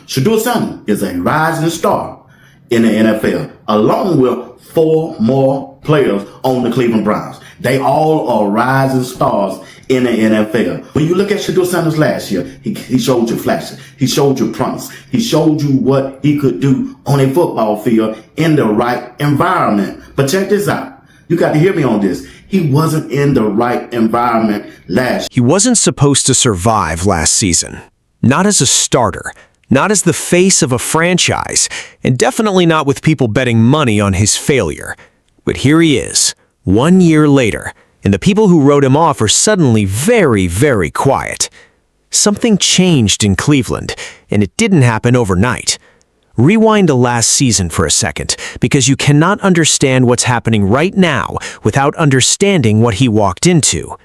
Shedeur Sanders is a rising star in the NFL, along with 4 more players on the Cleveland Browns. They all are rising stars in the NFL. When you look at Shedeur Sanders last year, he showed you flashes. He showed you promise. He showed you what he could do on a football field in the right environment. But check this out. You got to hear me on this. He wasn't in the right environment last year. He wasn't supposed to survive last season. Not as a starter. Not as the face of a franchise. And definitely not with people betting money on his failure. But here he is, 1 year later, and the people who wrote him off are suddenly very, very quiet. Something changed in Cleveland, and it didn't happen overnight. Rewind to last season for a second, because you cannot understand what's happening right now without understanding what he walked into.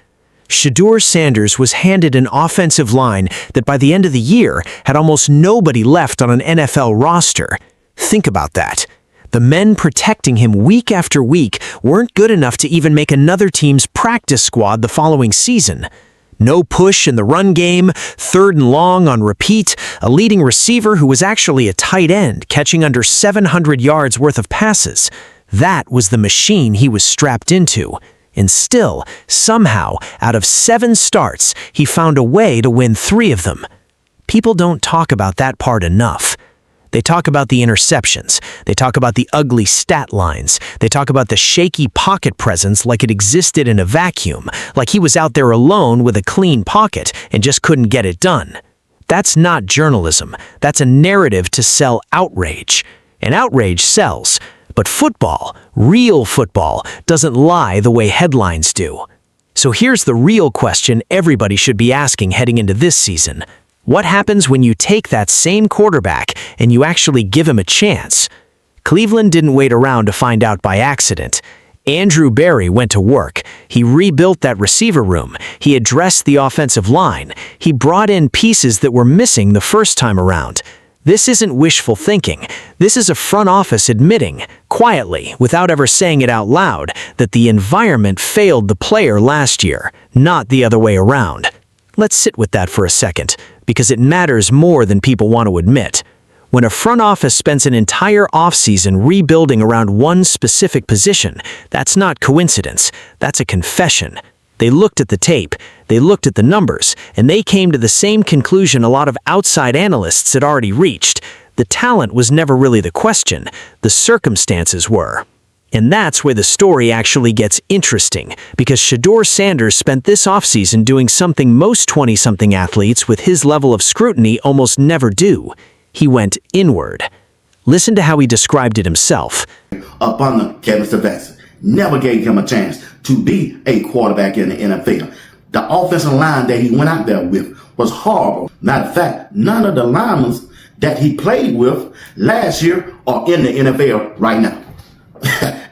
Shedeur Sanders was handed an offensive line that by the end of the year had almost nobody left on an NFL roster. Think about that. The men protecting him week after week weren't good enough to even make another team's practice squad the following season. No push in the run game, 3rd and long on repeat, a leading receiver who was actually a tight end, catching under 700 yards worth of passes. That was the machine he was strapped into. And still, somehow, out of 7 starts, he found a way to win 3 of them. People don't talk about that part enough. They talk about the interceptions. They talk about the ugly stat lines. They talk about the shaky pocket presence like it existed in a vacuum, like he was out there alone with a clean pocket and just couldn't get it done. That's not journalism. That's a narrative to sell outrage. And outrage sells. But football, real football, doesn't lie the way headlines do. So here's the real question everybody should be asking heading into this season. What happens when you take that same quarterback and you actually give him a chance? Cleveland didn't wait around to find out by accident. Andrew Berry went to work. He rebuilt that receiver room. He addressed the offensive line. He brought in pieces that were missing the first time around. This isn't wishful thinking. This is a front office admitting, quietly, without ever saying it out loud, that the environment failed the player last year, not the other way around. Let's sit with that for a second, because it matters more than people want to admit. When a front office spends an entire offseason rebuilding around one specific position, that's not coincidence, that's a confession. They looked at the tape, they looked at the numbers, and they came to the same conclusion a lot of outside analysts had already reached. The talent was never really the question, the circumstances were. And that's where the story actually gets interesting, because Shedeur Sanders spent this offseason doing something most 20-something athletes with his level of scrutiny almost never do. He went inward. Listen to how he described it himself. Up under Kevin Stefanski, never gave him a chance to be a quarterback in the NFL. The offensive line that he went out there with was horrible. Matter of fact, none of the linemen that he played with last year are in the NFL right now.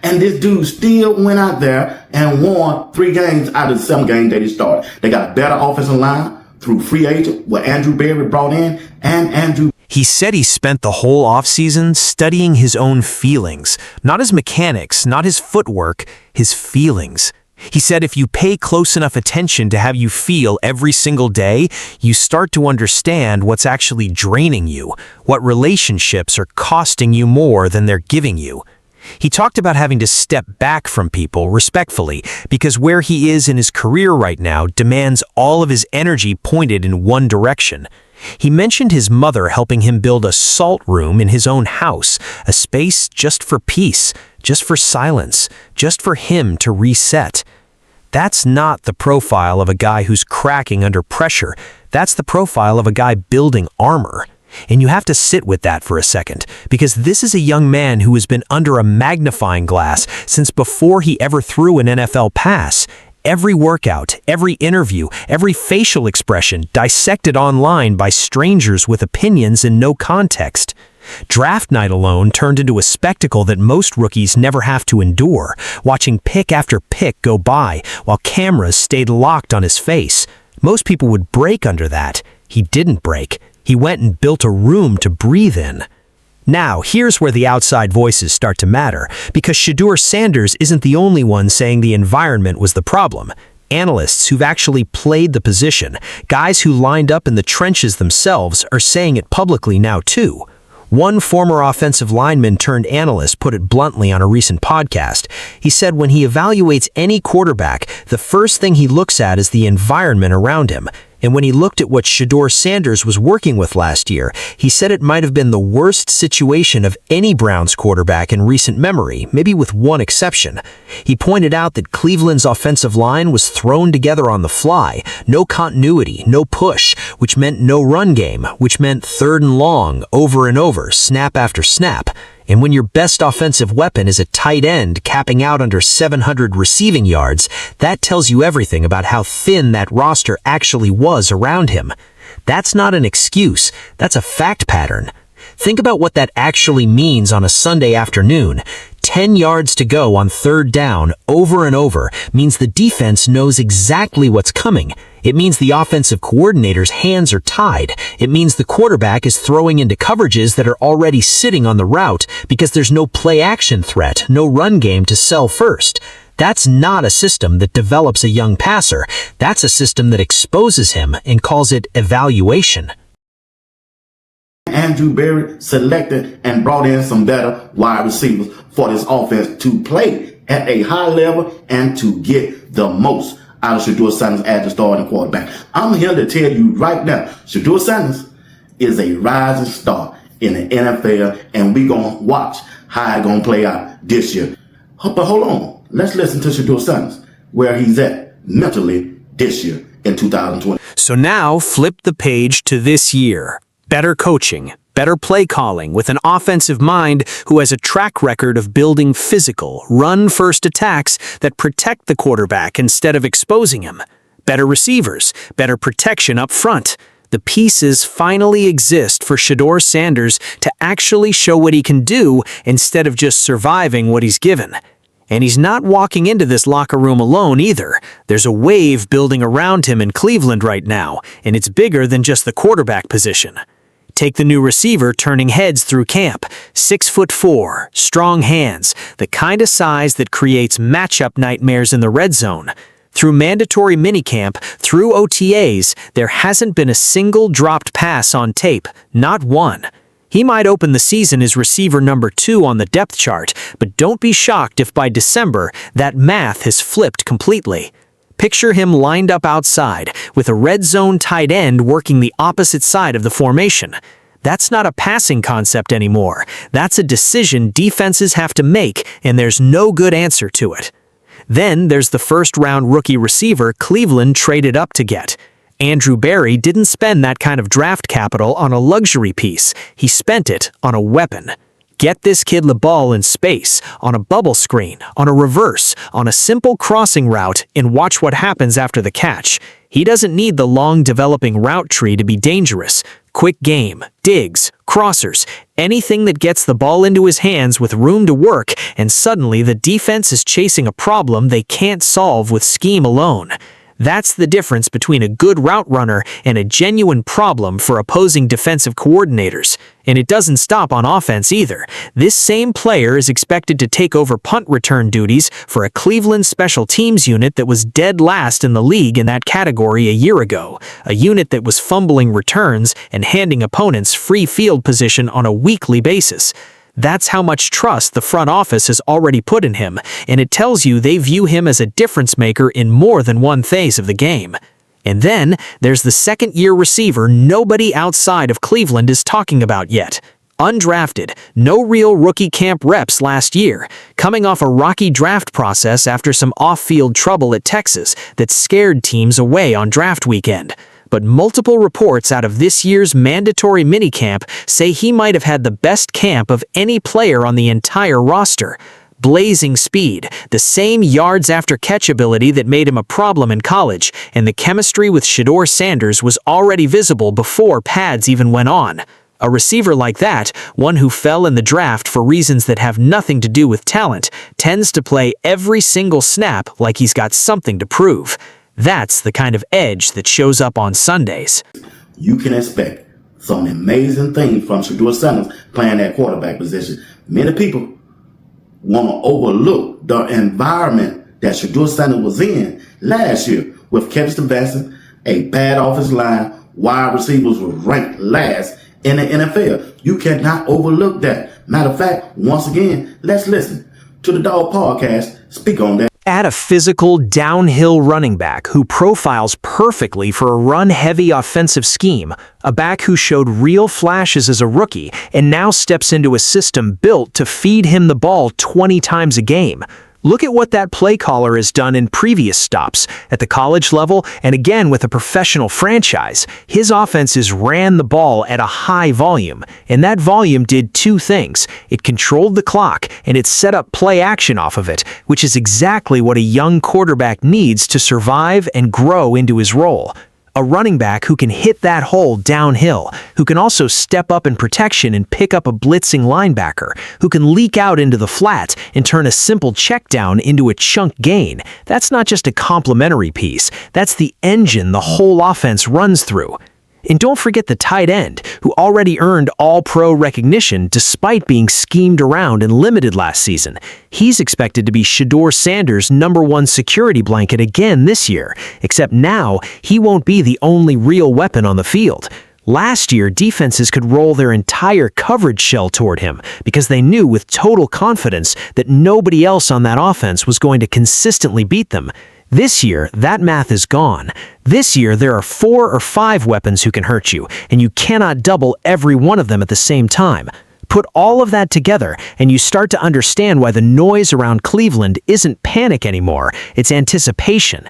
And this dude still went out there and won 3 games out of the 7 games that he started. They got a better offensive line through free agent, what Andrew Berry brought in, and Andrew. He said he spent the whole offseason studying his own feelings, not his mechanics, not his footwork, his feelings. He said if you pay close enough attention to how you feel every single day, you start to understand what's actually draining you, what relationships are costing you more than they're giving you. He talked about having to step back from people respectfully because where he is in his career right now demands all of his energy pointed in one direction. He mentioned his mother helping him build a salt room in his own house, a space just for peace, just for silence, just for him to reset. That's not the profile of a guy who's cracking under pressure. That's the profile of a guy building armor. And you have to sit with that for a second, because this is a young man who has been under a magnifying glass since before he ever threw an NFL pass. Every workout, every interview, every facial expression dissected online by strangers with opinions and no context. Draft night alone turned into a spectacle that most rookies never have to endure, watching pick after pick go by while cameras stayed locked on his face. Most people would break under that. He didn't break. He went and built a room to breathe in. Now, here's where the outside voices start to matter, because Shedeur Sanders isn't the only one saying the environment was the problem. Analysts who've actually played the position, guys who lined up in the trenches themselves, are saying it publicly now too. One former offensive lineman turned analyst put it bluntly on a recent podcast. He said when he evaluates any quarterback, the first thing he looks at is the environment around him. And when he looked at what Shedeur Sanders was working with last year, he said it might have been the worst situation of any Browns quarterback in recent memory, maybe with one exception. He pointed out that Cleveland's offensive line was thrown together on the fly, no continuity, no push, which meant no run game, which meant third and long, over and over, snap after snap. And when your best offensive weapon is a tight end capping out under 700 receiving yards, that tells you everything about how thin that roster actually was around him. That's not an excuse, that's a fact pattern. Think about what that actually means on a Sunday afternoon. 10 yards to go on third down, over and over, means the defense knows exactly what's coming. It means the offensive coordinator's hands are tied. It means the quarterback is throwing into coverages that are already sitting on the route because there's no play-action threat, no run game to sell first. That's not a system that develops a young passer. That's a system that exposes him and calls it evaluation. Andrew Berry selected and brought in some better wide receivers for this offense to play at a high level and to get the most out of Shedeur Sanders as the starting quarterback. I'm here to tell you right now, Shedeur Sanders is a rising star in the NFL, and we're going to watch how it's going to play out this year. But hold on. Let's listen to Shedeur Sanders, where he's at mentally this year in 2020. So now flip the page to this year. Better coaching, better play calling with an offensive mind who has a track record of building physical, run-first attacks that protect the quarterback instead of exposing him. Better receivers, better protection up front. The pieces finally exist for Shedeur Sanders to actually show what he can do instead of just surviving what he's given. And he's not walking into this locker room alone either. There's a wave building around him in Cleveland right now, and it's bigger than just the quarterback position. Take the new receiver turning heads through camp. 6'4", strong hands, the kind of size that creates matchup nightmares in the red zone. Through mandatory minicamp, through OTAs, there hasn't been a single dropped pass on tape, not one. He might open the season as receiver number 2 on the depth chart, but don't be shocked if by December that math has flipped completely. Picture him lined up outside, with a red zone tight end working the opposite side of the formation. That's not a passing concept anymore. That's a decision defenses have to make, and there's no good answer to it. Then there's the first-round rookie receiver Cleveland traded up to get. Andrew Berry didn't spend that kind of draft capital on a luxury piece. He spent it on a weapon. Get this kid the ball in space, on a bubble screen, on a reverse, on a simple crossing route, and watch what happens after the catch. He doesn't need the long developing route tree to be dangerous. Quick game, digs, crossers, anything that gets the ball into his hands with room to work, and suddenly the defense is chasing a problem they can't solve with scheme alone. That's the difference between a good route runner and a genuine problem for opposing defensive coordinators. And it doesn't stop on offense either. This same player is expected to take over punt return duties for a Cleveland special teams unit that was dead last in the league in that category a year ago. A unit that was fumbling returns and handing opponents free field position on a weekly basis. That's how much trust the front office has already put in him, and it tells you they view him as a difference maker in more than one phase of the game. And then there's the second-year receiver nobody outside of Cleveland is talking about yet. Undrafted, no real rookie camp reps last year, coming off a rocky draft process after some off-field trouble at Texas that scared teams away on draft weekend. But multiple reports out of this year's mandatory minicamp say he might have had the best camp of any player on the entire roster. Blazing speed, the same yards after catch ability that made him a problem in college, and the chemistry with Shedeur Sanders was already visible before pads even went on. A receiver like that, one who fell in the draft for reasons that have nothing to do with talent, tends to play every single snap like he's got something to prove. That's the kind of edge that shows up on Sundays. You can expect some amazing things from Shedeur Sanders playing that quarterback position. Many people want to overlook the environment that Shedeur Sanders was in Last year, with Kevin Stefanski, a bad offensive line, wide receivers were ranked last in the NFL. You cannot overlook that. Matter of fact, once again, let's listen to the Dog Podcast speak on that. Add a physical, downhill running back who profiles perfectly for a run-heavy offensive scheme, a back who showed real flashes as a rookie and now steps into a system built to feed him the ball 20 times a game. Look at what that play caller has done in previous stops, at the college level and again with a professional franchise. His offenses ran the ball at a high volume, and that volume did two things. It controlled the clock, and it set up play action off of it, which is exactly what a young quarterback needs to survive and grow into his role. A running back who can hit that hole downhill, who can also step up in protection and pick up a blitzing linebacker, who can leak out into the flat and turn a simple check down into a chunk gain. That's not just a complementary piece, that's the engine the whole offense runs through. And don't forget the tight end, who already earned All-Pro recognition despite being schemed around and limited last season. He's expected to be Shedeur Sanders' #1 security blanket again this year, except now he won't be the only real weapon on the field. Last year, defenses could roll their entire coverage shell toward him because they knew with total confidence that nobody else on that offense was going to consistently beat them. This year, that math is gone. This year, there are 4 or 5 weapons who can hurt you, and you cannot double every one of them at the same time. Put all of that together, and you start to understand why the noise around Cleveland isn't panic anymore, it's anticipation.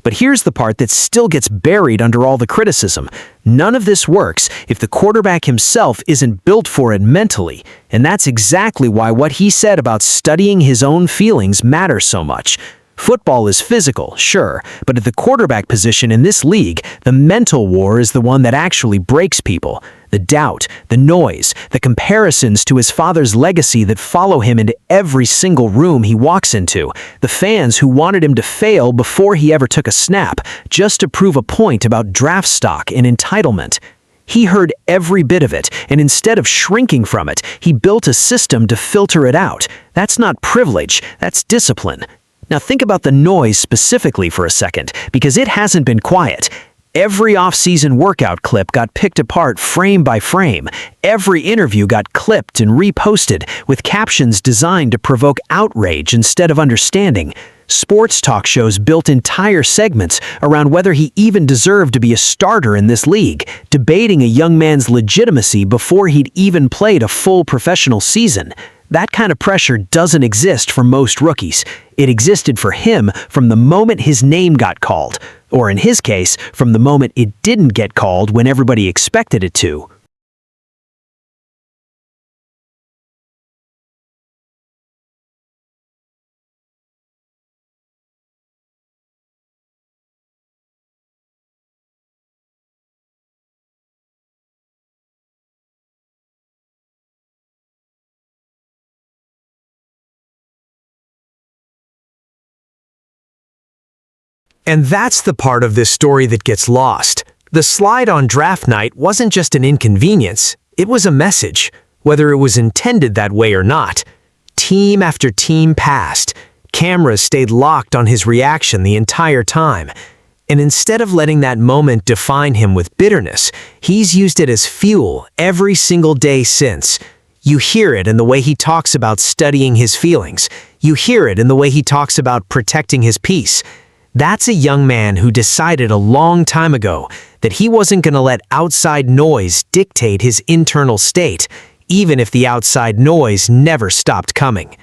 But here's the part that still gets buried under all the criticism. None of this works if the quarterback himself isn't built for it mentally, and that's exactly why what he said about studying his own feelings matters so much. Football is physical, sure, but at the quarterback position in this league, the mental war is the one that actually breaks people. The doubt, the noise, the comparisons to his father's legacy that follow him into every single room he walks into. The fans who wanted him to fail before he ever took a snap, just to prove a point about draft stock and entitlement. He heard every bit of it, and instead of shrinking from it, he built a system to filter it out. That's not privilege, that's discipline. Now think about the noise specifically for a second, because it hasn't been quiet. Every off-season workout clip got picked apart frame by frame. Every interview got clipped and reposted, with captions designed to provoke outrage instead of understanding. Sports talk shows built entire segments around whether he even deserved to be a starter in this league, debating a young man's legitimacy before he'd even played a full professional season. That kind of pressure doesn't exist for most rookies. It existed for him from the moment his name got called, or in his case, from the moment it didn't get called when everybody expected it to. And that's the part of this story that gets lost. The slide on draft night wasn't just an inconvenience, it was a message, whether it was intended that way or not. Team after team passed. Cameras stayed locked on his reaction the entire time. And instead of letting that moment define him with bitterness, he's used it as fuel every single day since. You hear it in the way he talks about studying his feelings. You hear it in the way he talks about protecting his peace. That's a young man who decided a long time ago that he wasn't going to let outside noise dictate his internal state, even if the outside noise never stopped coming.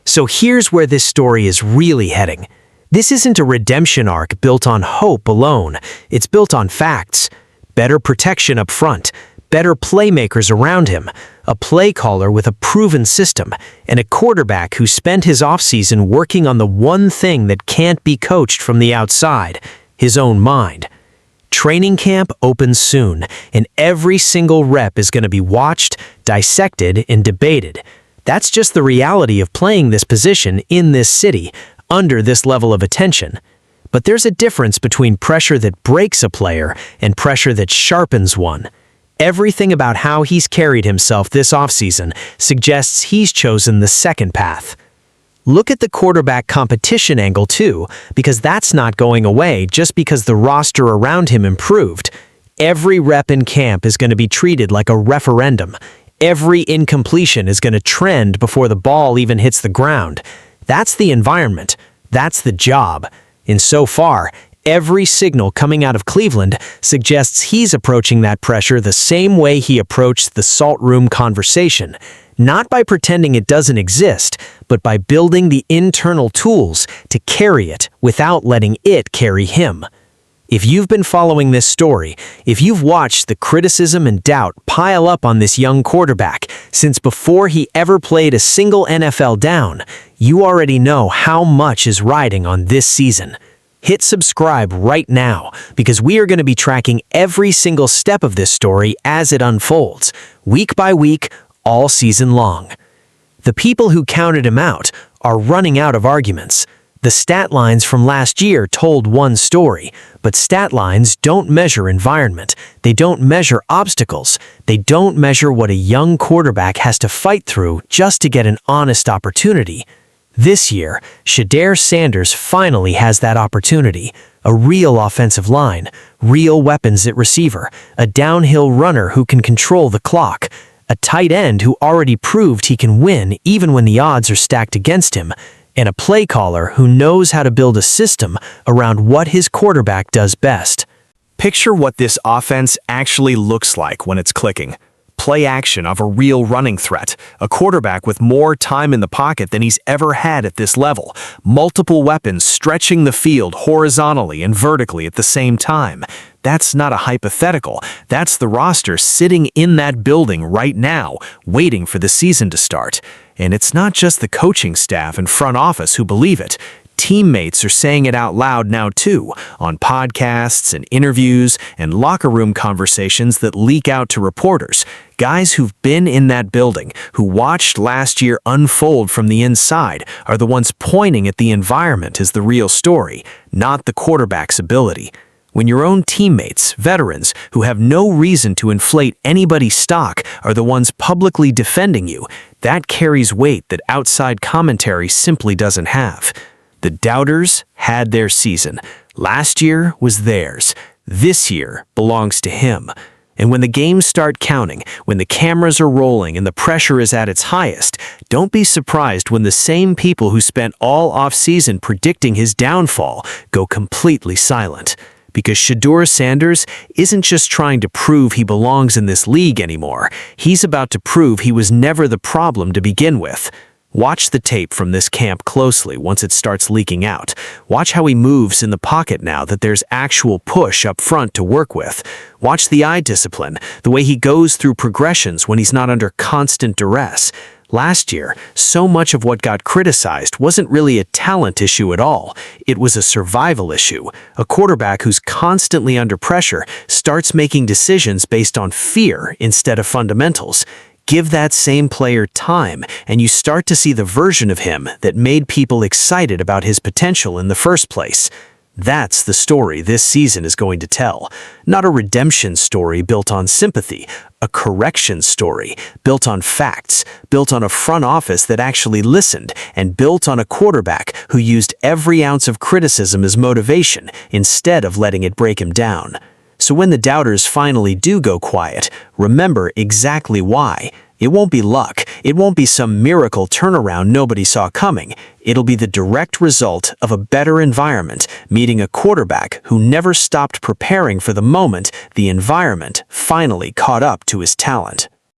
So here's where this story is really heading. This isn't a redemption arc built on hope alone. It's built on facts. Better protection up front, better playmakers around him, a play caller with a proven system, and a quarterback who spent his offseason working on the one thing that can't be coached from the outside, his own mind. Training camp opens soon, and every single rep is going to be watched, dissected, and debated. That's just the reality of playing this position in this city, under this level of attention. But there's a difference between pressure that breaks a player and pressure that sharpens one. Everything about how he's carried himself this offseason suggests he's chosen the second path. Look at the quarterback competition angle too, because that's not going away just because the roster around him improved. Every rep in camp is going to be treated like a referendum. Every incompletion is going to trend before the ball even hits the ground. That's the environment. That's the job. And so far, every signal coming out of Cleveland suggests he's approaching that pressure the same way he approached the salt room conversation. Not by pretending it doesn't exist, but by building the internal tools to carry it without letting it carry him. If you've been following this story, if you've watched the criticism and doubt pile up on this young quarterback since before he ever played a single NFL down, you already know how much is riding on this season. Hit subscribe right now because we are going to be tracking every single step of this story as it unfolds, week by week, all season long. The people who counted him out are running out of arguments. The stat lines from last year told one story, but stat lines don't measure environment. They don't measure obstacles. They don't measure what a young quarterback has to fight through just to get an honest opportunity. This year, Shedeur Sanders finally has that opportunity. A real offensive line, real weapons at receiver, a downhill runner who can control the clock, a tight end who already proved he can win even when the odds are stacked against him, and a play caller who knows how to build a system around what his quarterback does best. Picture what this offense actually looks like when it's clicking. Play action of a real running threat, a quarterback with more time in the pocket than he's ever had at this level, multiple weapons stretching the field horizontally and vertically at the same time. That's not a hypothetical. That's the roster sitting in that building right now, waiting for the season to start. And it's not just the coaching staff and front office who believe it. Teammates are saying it out loud now too, on podcasts and interviews and locker room conversations that leak out to reporters. Guys who've been in that building, who watched last year unfold from the inside, are the ones pointing at the environment as the real story, not the quarterback's ability. When your own teammates, veterans, who have no reason to inflate anybody's stock, are the ones publicly defending you, that carries weight that outside commentary simply doesn't have. The doubters had their season. Last year was theirs. This year belongs to him. And when the games start counting, when the cameras are rolling and the pressure is at its highest, don't be surprised when the same people who spent all offseason predicting his downfall go completely silent. Because Shedeur Sanders isn't just trying to prove he belongs in this league anymore. He's about to prove he was never the problem to begin with. Watch the tape from this camp closely once it starts leaking out. Watch how he moves in the pocket now that there's actual push up front to work with. Watch the eye discipline, the way he goes through progressions when he's not under constant duress. Last year, so much of what got criticized wasn't really a talent issue at all. It was a survival issue. A quarterback who's constantly under pressure starts making decisions based on fear instead of fundamentals. Give that same player time, and you start to see the version of him that made people excited about his potential in the first place. That's the story this season is going to tell. Not a redemption story built on sympathy, a correction story built on facts, built on a front office that actually listened, and built on a quarterback who used every ounce of criticism as motivation instead of letting it break him down. So when the doubters finally do go quiet, remember exactly why. It won't be luck. It won't be some miracle turnaround nobody saw coming. It'll be the direct result of a better environment, meeting a quarterback who never stopped preparing for the moment the environment finally caught up to his talent.